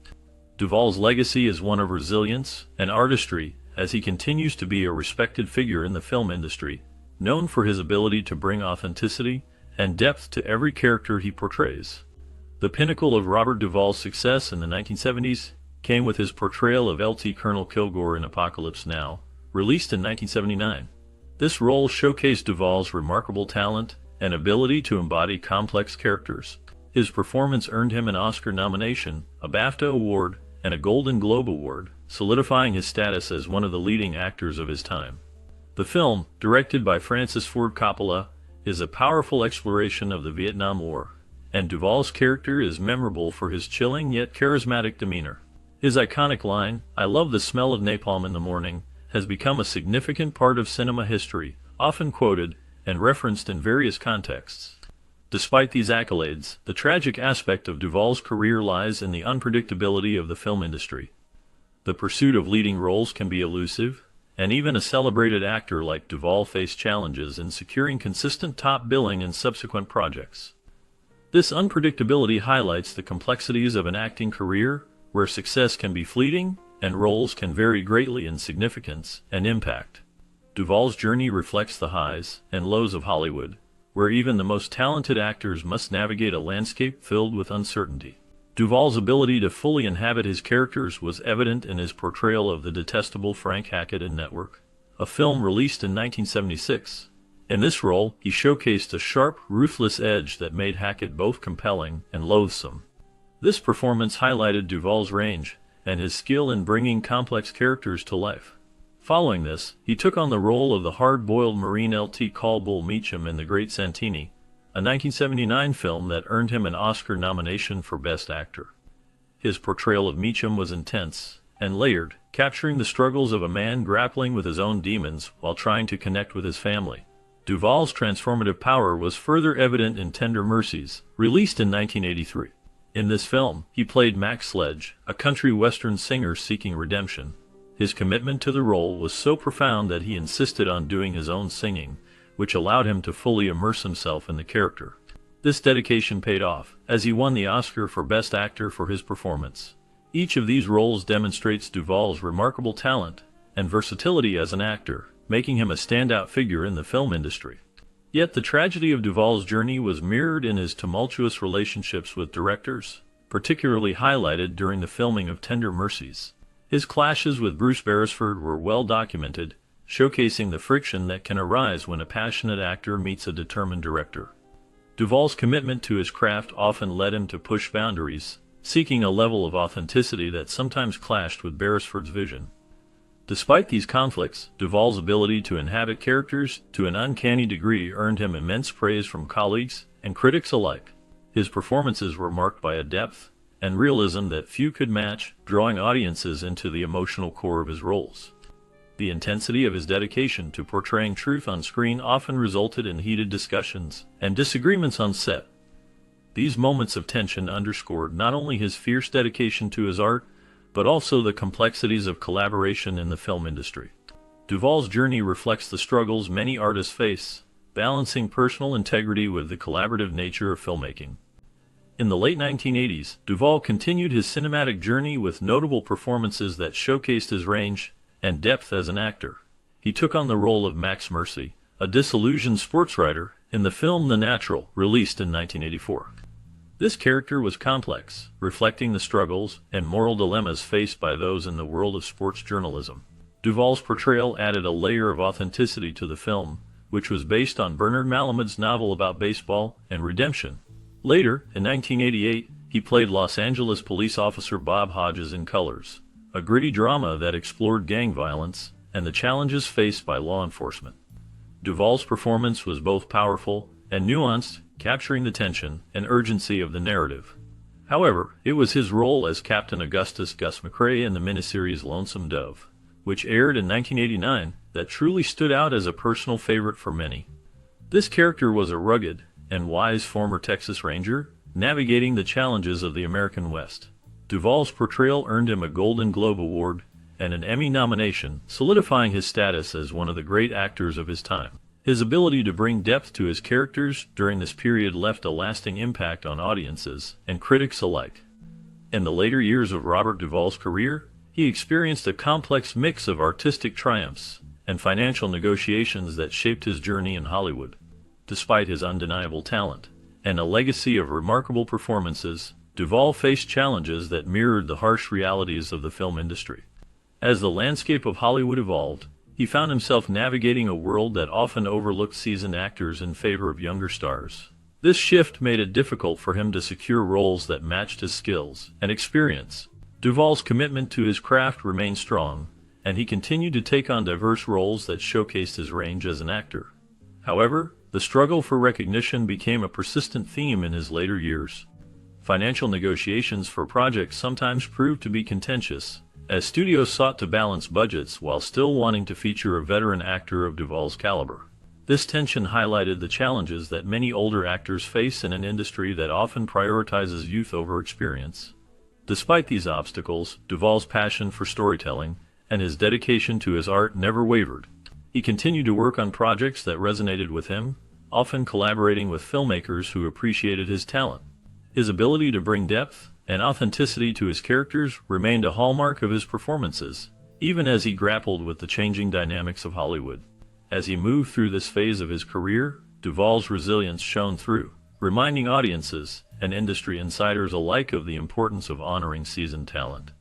Duvall's legacy is one of resilience and artistry, as he continues to be a respected figure in the film industry, known for his ability to bring authenticity and depth to every character he portrays. The pinnacle of Robert Duvall's success in the 1970s came with his portrayal of Lt. Colonel Kilgore in Apocalypse Now, released in 1979. This role showcased Duvall's remarkable talent and ability to embody complex characters. His performance earned him an Oscar nomination, a BAFTA award, and a Golden Globe Award, solidifying his status as one of the leading actors of his time. The film, directed by Francis Ford Coppola, is a powerful exploration of the Vietnam War, and Duvall's character is memorable for his chilling yet charismatic demeanor. His iconic line, "I love the smell of napalm in the morning," has become a significant part of cinema history, often quoted and referenced in various contexts. Despite these accolades, the tragic aspect of Duvall's career lies in the unpredictability of the film industry. The pursuit of leading roles can be elusive, and even a celebrated actor like Duvall faced challenges in securing consistent top billing in subsequent projects. This unpredictability highlights the complexities of an acting career, where success can be fleeting and roles can vary greatly in significance and impact. Duvall's journey reflects the highs and lows of Hollywood, where even the most talented actors must navigate a landscape filled with uncertainty. Duvall's ability to fully inhabit his characters was evident in his portrayal of the detestable Frank Hackett in Network, a film released in 1976. In this role, he showcased a sharp, ruthless edge that made Hackett both compelling and loathsome. This performance highlighted Duvall's range and his skill in bringing complex characters to life. Following this, he took on the role of the hard-boiled Marine Lt. Col. Bull Meacham in The Great Santini, a 1979 film that earned him an Oscar nomination for Best Actor. His portrayal of Meacham was intense and layered, capturing the struggles of a man grappling with his own demons while trying to connect with his family. Duvall's transformative power was further evident in Tender Mercies, released in 1983. In this film, he played Max Sledge, a country western singer seeking redemption. His commitment to the role was so profound that he insisted on doing his own singing, which allowed him to fully immerse himself in the character. This dedication paid off, as he won the Oscar for Best Actor for his performance. Each of these roles demonstrates Duvall's remarkable talent and versatility as an actor, making him a standout figure in the film industry. Yet the tragedy of Duvalls' journey was mirrored in his tumultuous relationships with directors, particularly highlighted during the filming of Tender Mercies. His clashes with Bruce Beresford were well documented, showcasing the friction that can arise when a passionate actor meets a determined director. Duvalls' commitment to his craft often led him to push boundaries, seeking a level of authenticity that sometimes clashed with Beresford's vision. Despite these conflicts, Duvalls' ability to inhabit characters to an uncanny degree earned him immense praise from colleagues and critics alike. His performances were marked by a depth and realism that few could match, drawing audiences into the emotional core of his roles. The intensity of his dedication to portraying truth on screen often resulted in heated discussions and disagreements on set. These moments of tension underscored not only his fierce dedication to his art, but also the complexities of collaboration in the film industry. Duvalls' journey reflects the struggles many artists face, balancing personal integrity with the collaborative nature of filmmaking. In the late 1980s, Duvalls continued his cinematic journey with notable performances that showcased his range and depth as an actor. He took on the role of Max Mercy, a disillusioned sportswriter, in the film The Natural, released in 1984. This character was complex, reflecting the struggles and moral dilemmas faced by those in the world of sports journalism. Duvalls' portrayal added a layer of authenticity to the film, which was based on Bernard Malamud's novel about baseball and redemption. Later, in 1988, he played Los Angeles police officer Bob Hodges in Colors, a gritty drama that explored gang violence and the challenges faced by law enforcement. Duvalls' performance was both powerful and nuanced, capturing the tension and urgency of the narrative. However, it was his role as Captain Augustus Gus McCrae in the miniseries Lonesome Dove, which aired in 1989, that truly stood out as a personal favorite for many. This character was a rugged and wise former Texas Ranger, navigating the challenges of the American West. Duvalls' portrayal earned him a Golden Globe Award and an Emmy nomination, solidifying his status as one of the great actors of his time. His ability to bring depth to his characters during this period left a lasting impact on audiences and critics alike. In the later years of Robert Duvalls' career, he experienced a complex mix of artistic triumphs and financial negotiations that shaped his journey in Hollywood. Despite his undeniable talent and a legacy of remarkable performances, Duvalls faced challenges that mirrored the harsh realities of the film industry. As the landscape of Hollywood evolved, he found himself navigating a world that often overlooked seasoned actors in favor of younger stars. This shift made it difficult for him to secure roles that matched his skills and experience. Duvalls' commitment to his craft remained strong, and he continued to take on diverse roles that showcased his range as an actor. However, the struggle for recognition became a persistent theme in his later years. Financial negotiations for projects sometimes proved to be contentious, as studios sought to balance budgets while still wanting to feature a veteran actor of Duvalls' caliber. This tension highlighted the challenges that many older actors face in an industry that often prioritizes youth over experience. Despite these obstacles, Duvalls' passion for storytelling and his dedication to his art never wavered. He continued to work on projects that resonated with him, often collaborating with filmmakers who appreciated his talent. His ability to bring depth and authenticity to his characters remained a hallmark of his performances, even as he grappled with the changing dynamics of Hollywood. As he moved through this phase of his career, Duvalls' resilience shone through, reminding audiences and industry insiders alike of the importance of honoring seasoned talent.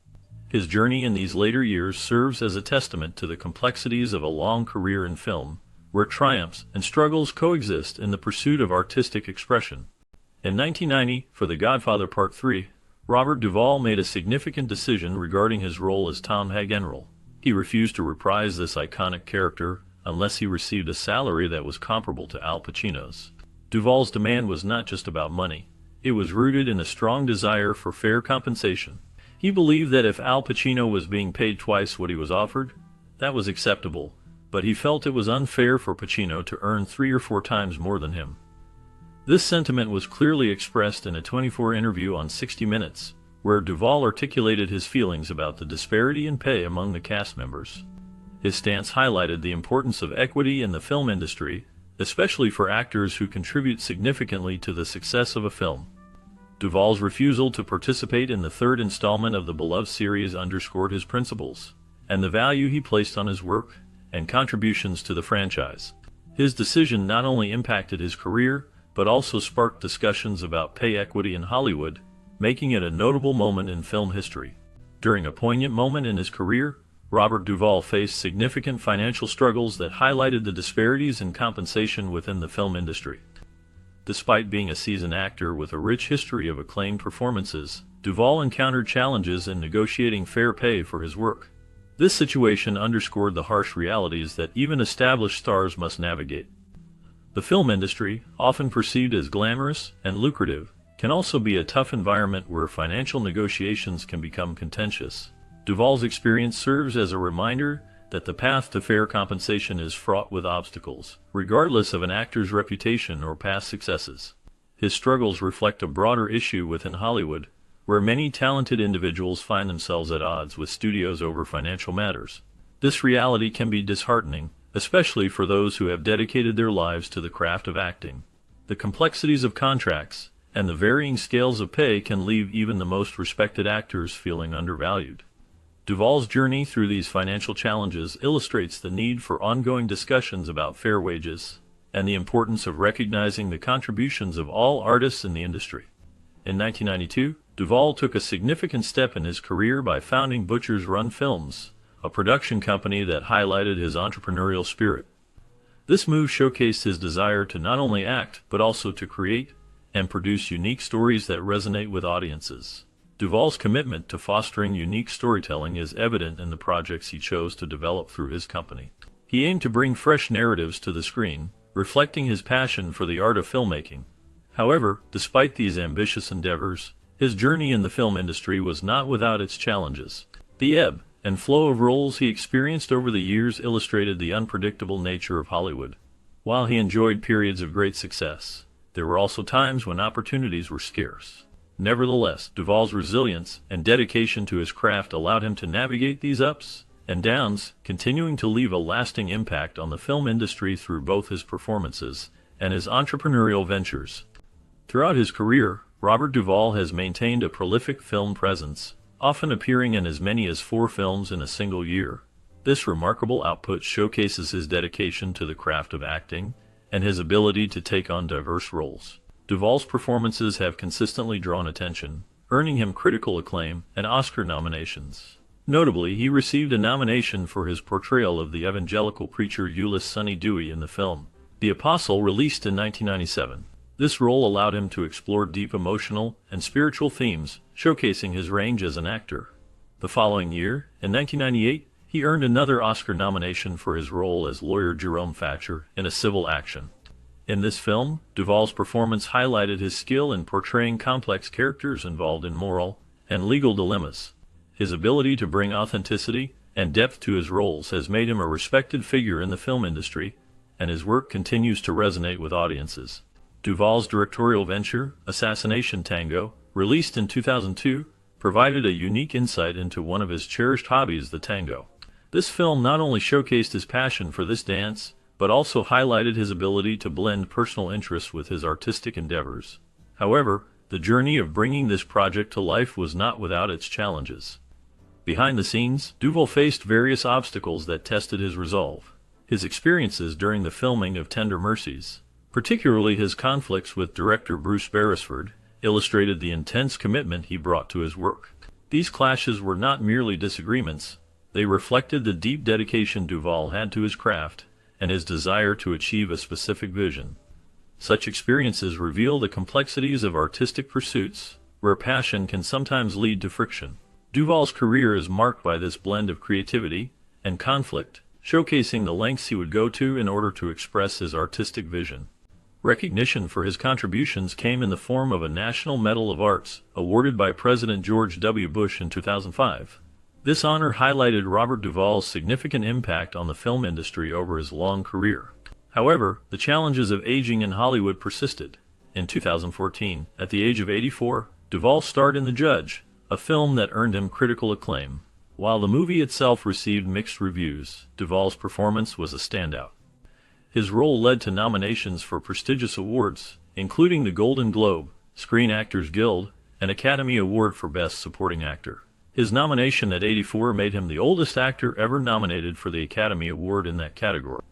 His journey in these later years serves as a testament to the complexities of a long career in film, where triumphs and struggles coexist in the pursuit of artistic expression. In 1990, for The Godfather Part 3, Robert Duvall made a significant decision regarding his role as Tom Hagenral. He refused to reprise this iconic character unless he received a salary that was comparable to Al Pacino's. Duvall's demand was not just about money. It was rooted in a strong desire for fair compensation. He believed that if Al Pacino was being paid twice what he was offered, that was acceptable, but he felt it was unfair for Pacino to earn 3 or 4 times more than him. This sentiment was clearly expressed in a 24 interview on 60 Minutes, where Duvall articulated his feelings about the disparity in pay among the cast members. His stance highlighted the importance of equity in the film industry, especially for actors who contribute significantly to the success of a film. Duvall's refusal to participate in the 3rd installment of the beloved series underscored his principles and the value he placed on his work and contributions to the franchise. His decision not only impacted his career, but also sparked discussions about pay equity in Hollywood, making it a notable moment in film history. During a poignant moment in his career, Robert Duvall faced significant financial struggles that highlighted the disparities in compensation within the film industry. Despite being a seasoned actor with a rich history of acclaimed performances, Duvall encountered challenges in negotiating fair pay for his work. This situation underscored the harsh realities that even established stars must navigate. The film industry, often perceived as glamorous and lucrative, can also be a tough environment where financial negotiations can become contentious. Duvall's experience serves as a reminder that the path to fair compensation is fraught with obstacles, regardless of an actor's reputation or past successes. His struggles reflect a broader issue within Hollywood, where many talented individuals find themselves at odds with studios over financial matters. This reality can be disheartening, especially for those who have dedicated their lives to the craft of acting. The complexities of contracts and the varying scales of pay can leave even the most respected actors feeling undervalued. Duvall's journey through these financial challenges illustrates the need for ongoing discussions about fair wages and the importance of recognizing the contributions of all artists in the industry. In 1992, Duvall took a significant step in his career by founding Butcher's Run Films, a production company that highlighted his entrepreneurial spirit. This move showcased his desire to not only act, but also to create and produce unique stories that resonate with audiences. Duvall's commitment to fostering unique storytelling is evident in the projects he chose to develop through his company. He aimed to bring fresh narratives to the screen, reflecting his passion for the art of filmmaking. However, despite these ambitious endeavors, his journey in the film industry was not without its challenges. The ebb and flow of roles he experienced over the years illustrated the unpredictable nature of Hollywood. While he enjoyed periods of great success, there were also times when opportunities were scarce. Nevertheless, Duvall's resilience and dedication to his craft allowed him to navigate these ups and downs, continuing to leave a lasting impact on the film industry through both his performances and his entrepreneurial ventures. Throughout his career, Robert Duvall has maintained a prolific film presence, often appearing in as many as 4 films in a single year. This remarkable output showcases his dedication to the craft of acting and his ability to take on diverse roles. Duvall's performances have consistently drawn attention, earning him critical acclaim and Oscar nominations. Notably, he received a nomination for his portrayal of the evangelical preacher Ulysses Sonny Dewey in the film The Apostle, released in 1997. This role allowed him to explore deep emotional and spiritual themes, showcasing his range as an actor. The following year, in 1998, he earned another Oscar nomination for his role as lawyer Jerome Thatcher in A Civil Action. In this film, Duvall's performance highlighted his skill in portraying complex characters involved in moral and legal dilemmas. His ability to bring authenticity and depth to his roles has made him a respected figure in the film industry, and his work continues to resonate with audiences. Duvall's directorial venture, Assassination Tango, released in 2002, provided a unique insight into one of his cherished hobbies, the tango. This film not only showcased his passion for this dance, but also highlighted his ability to blend personal interests with his artistic endeavors. However, the journey of bringing this project to life was not without its challenges. Behind the scenes, Duvall faced various obstacles that tested his resolve. His experiences during the filming of Tender Mercies, particularly his conflicts with director Bruce Beresford, illustrated the intense commitment he brought to his work. These clashes were not merely disagreements, they reflected the deep dedication Duvall had to his craft and his desire to achieve a specific vision. Such experiences reveal the complexities of artistic pursuits, where passion can sometimes lead to friction. Duvall's career is marked by this blend of creativity and conflict, showcasing the lengths he would go to in order to express his artistic vision. Recognition for his contributions came in the form of a National Medal of Arts, awarded by President George W. Bush in 2005. This honor highlighted Robert Duvall's significant impact on the film industry over his long career. However, the challenges of aging in Hollywood persisted. In 2014, at the age of 84, Duvall starred in The Judge, a film that earned him critical acclaim. While the movie itself received mixed reviews, Duvall's performance was a standout. His role led to nominations for prestigious awards, including the Golden Globe, Screen Actors Guild, and Academy Award for Best Supporting Actor. His nomination at 84 made him the oldest actor ever nominated for the Academy Award in that category.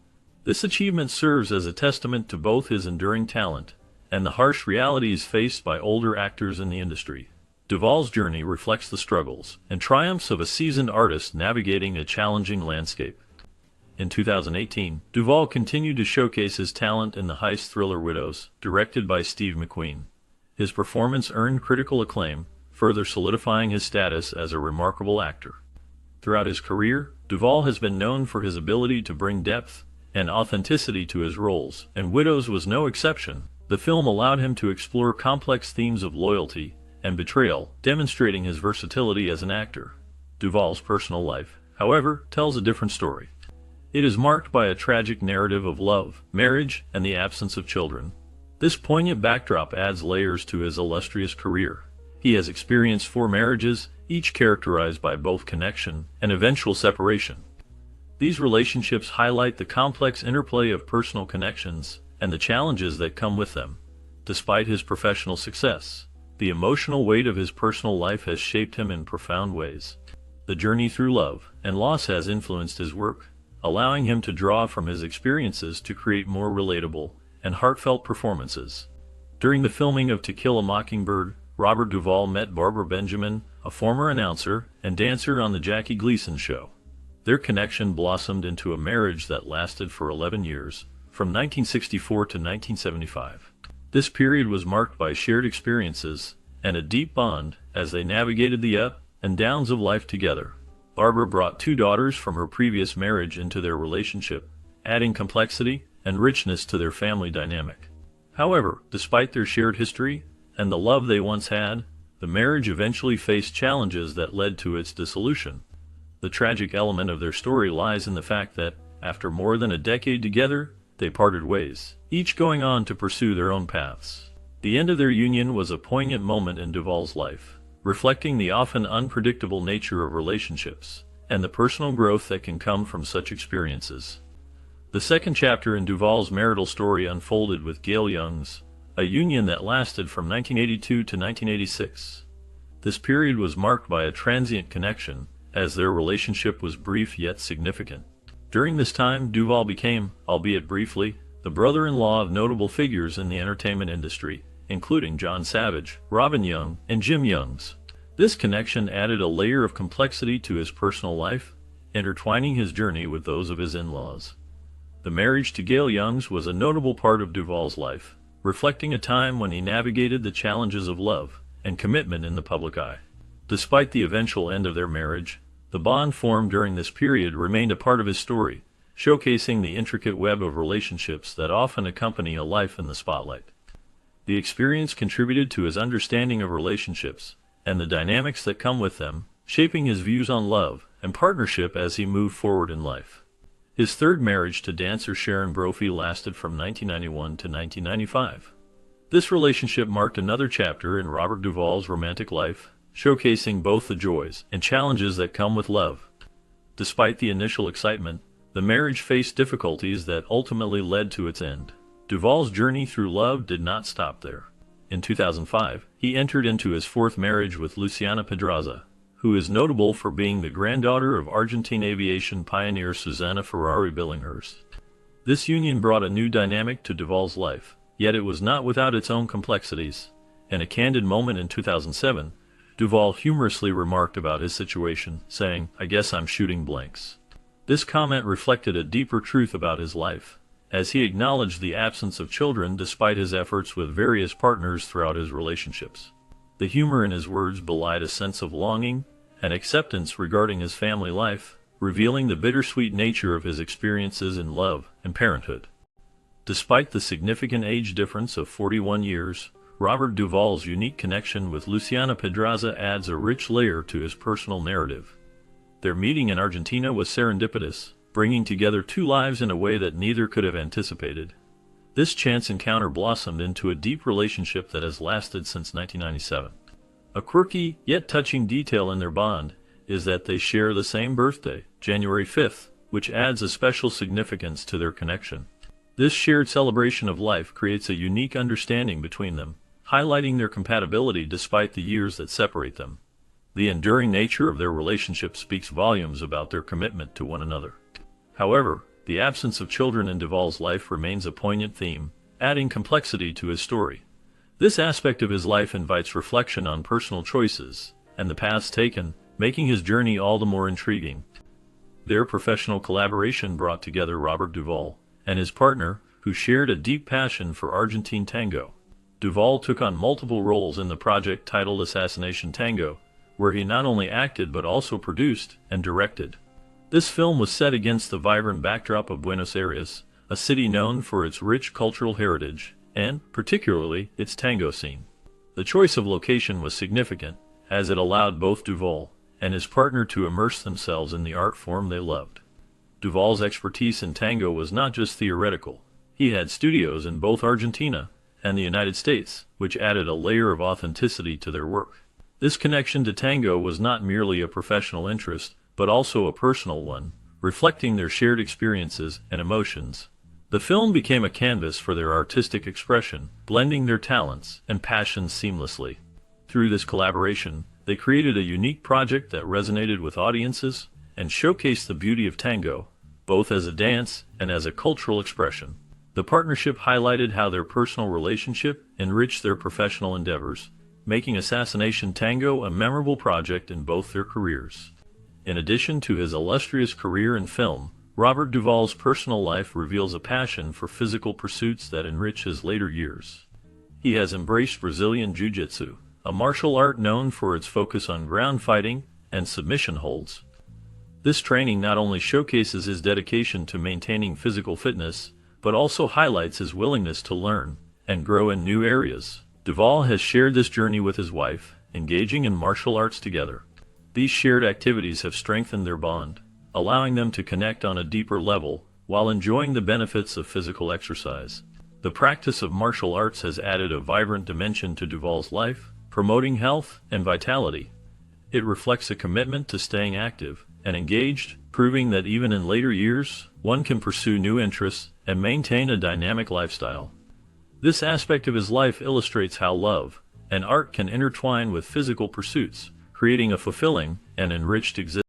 This achievement serves as a testament to both his enduring talent and the harsh realities faced by older actors in the industry. Duvalls' journey reflects the struggles and triumphs of a seasoned artist navigating a challenging landscape. In 2018, Duvalls continued to showcase his talent in the heist thriller Widows, directed by Steve McQueen. His performance earned critical acclaim, further solidifying his status as a remarkable actor. Throughout his career, Duvalls has been known for his ability to bring depth and authenticity to his roles, and Widows was no exception. The film allowed him to explore complex themes of loyalty and betrayal, demonstrating his versatility as an actor. Duvalls' personal life, however, tells a different story. It is marked by a tragic narrative of love, marriage, and the absence of children. This poignant backdrop adds layers to his illustrious career. He has experienced 4 marriages, each characterized by both connection and eventual separation. These relationships highlight the complex interplay of personal connections and the challenges that come with them. Despite his professional success, the emotional weight of his personal life has shaped him in profound ways. The journey through love and loss has influenced his work, allowing him to draw from his experiences to create more relatable and heartfelt performances. During the filming of To Kill a Mockingbird, Robert Duvall met Barbara Benjamin, a former announcer and dancer on The Jackie Gleason Show. Their connection blossomed into a marriage that lasted for 11 years, from 1964 to 1975. This period was marked by shared experiences and a deep bond as they navigated the ups and downs of life together. Barbara brought 2 daughters from her previous marriage into their relationship, adding complexity and richness to their family dynamic. However, despite their shared history and the love they once had, the marriage eventually faced challenges that led to its dissolution. The tragic element of their story lies in the fact that, after more than a decade together, they parted ways, each going on to pursue their own paths. The end of their union was a poignant moment in Duvalls' life, reflecting the often unpredictable nature of relationships and the personal growth that can come from such experiences. The second chapter in Duvalls' marital story unfolded with Gail Youngs, a union that lasted from 1982 to 1986. This period was marked by a transient connection, as their relationship was brief yet significant. During this time, Duvalls became, albeit briefly, the brother-in-law of notable figures in the entertainment industry, including John Savage, Robin Young, and Jim Youngs. This connection added a layer of complexity to his personal life, intertwining his journey with those of his in-laws. The marriage to Gail Youngs was a notable part of Duvalls' life, reflecting a time when he navigated the challenges of love and commitment in the public eye. Despite the eventual end of their marriage, the bond formed during this period remained a part of his story, showcasing the intricate web of relationships that often accompany a life in the spotlight. The experience contributed to his understanding of relationships and the dynamics that come with them, shaping his views on love and partnership as he moved forward in life. His third marriage to dancer Sharon Brophy lasted from 1991 to 1995. This relationship marked another chapter in Robert Duvall's romantic life, showcasing both the joys and challenges that come with love. Despite the initial excitement, the marriage faced difficulties that ultimately led to its end. Duvall's journey through love did not stop there. In 2005, he entered into his 4th marriage with Luciana Pedraza, who is notable for being the granddaughter of Argentine aviation pioneer Susanna Ferrari Billinghurst. This union brought a new dynamic to Duvall's life, yet it was not without its own complexities. In a candid moment in 2007, Duvalls humorously remarked about his situation, saying, "I guess I'm shooting blanks." This comment reflected a deeper truth about his life, as he acknowledged the absence of children despite his efforts with various partners throughout his relationships. The humor in his words belied a sense of longing and acceptance regarding his family life, revealing the bittersweet nature of his experiences in love and parenthood. Despite the significant age difference of 41 years, Robert Duvall's unique connection with Luciana Pedraza adds a rich layer to his personal narrative. Their meeting in Argentina was serendipitous, bringing together 2 lives in a way that neither could have anticipated. This chance encounter blossomed into a deep relationship that has lasted since 1997. A quirky, yet touching detail in their bond is that they share the same birthday, January 5th, which adds a special significance to their connection. This shared celebration of life creates a unique understanding between them, highlighting their compatibility despite the years that separate them. The enduring nature of their relationship speaks volumes about their commitment to one another. However, The absence of children in Duvalls' life remains a poignant theme, adding complexity to his story. This aspect of his life invites reflection on personal choices and the paths taken, making his journey all the more intriguing. Their professional collaboration brought together Robert Duvall and his partner, who shared a deep passion for Argentine tango. Duvall took on multiple roles in the project titled Assassination Tango, where he not only acted but also produced and directed. This film was set against the vibrant backdrop of Buenos Aires, a city known for its rich cultural heritage and, particularly, its tango scene. The choice of location was significant, as it allowed both Duvall and his partner to immerse themselves in the art form they loved. Duvall's expertise in tango was not just theoretical. He had studios in both Argentina and the United States, which added a layer of authenticity to their work. This connection to tango was not merely a professional interest, but also a personal one, reflecting their shared experiences and emotions. The film became a canvas for their artistic expression, blending their talents and passions seamlessly. Through this collaboration, they created a unique project that resonated with audiences and showcased the beauty of tango, both as a dance and as a cultural expression. The partnership highlighted how their personal relationship enriched their professional endeavors, making Assassination Tango a memorable project in both their careers. In addition to his illustrious career in film, Robert Duvall's personal life reveals a passion for physical pursuits that enrich his later years. He has embraced Brazilian Jiu-Jitsu, a martial art known for its focus on ground fighting and submission holds. This training not only showcases his dedication to maintaining physical fitness, but also highlights his willingness to learn and grow in new areas. Duvall has shared this journey with his wife, engaging in martial arts together. These shared activities have strengthened their bond, allowing them to connect on a deeper level while enjoying the benefits of physical exercise. The practice of martial arts has added a vibrant dimension to Duvall's life, promoting health and vitality. It reflects a commitment to staying active and engaged, proving that even in later years, one can pursue new interests and maintain a dynamic lifestyle. This aspect of his life illustrates how love and art can intertwine with physical pursuits, creating a fulfilling and enriched existence.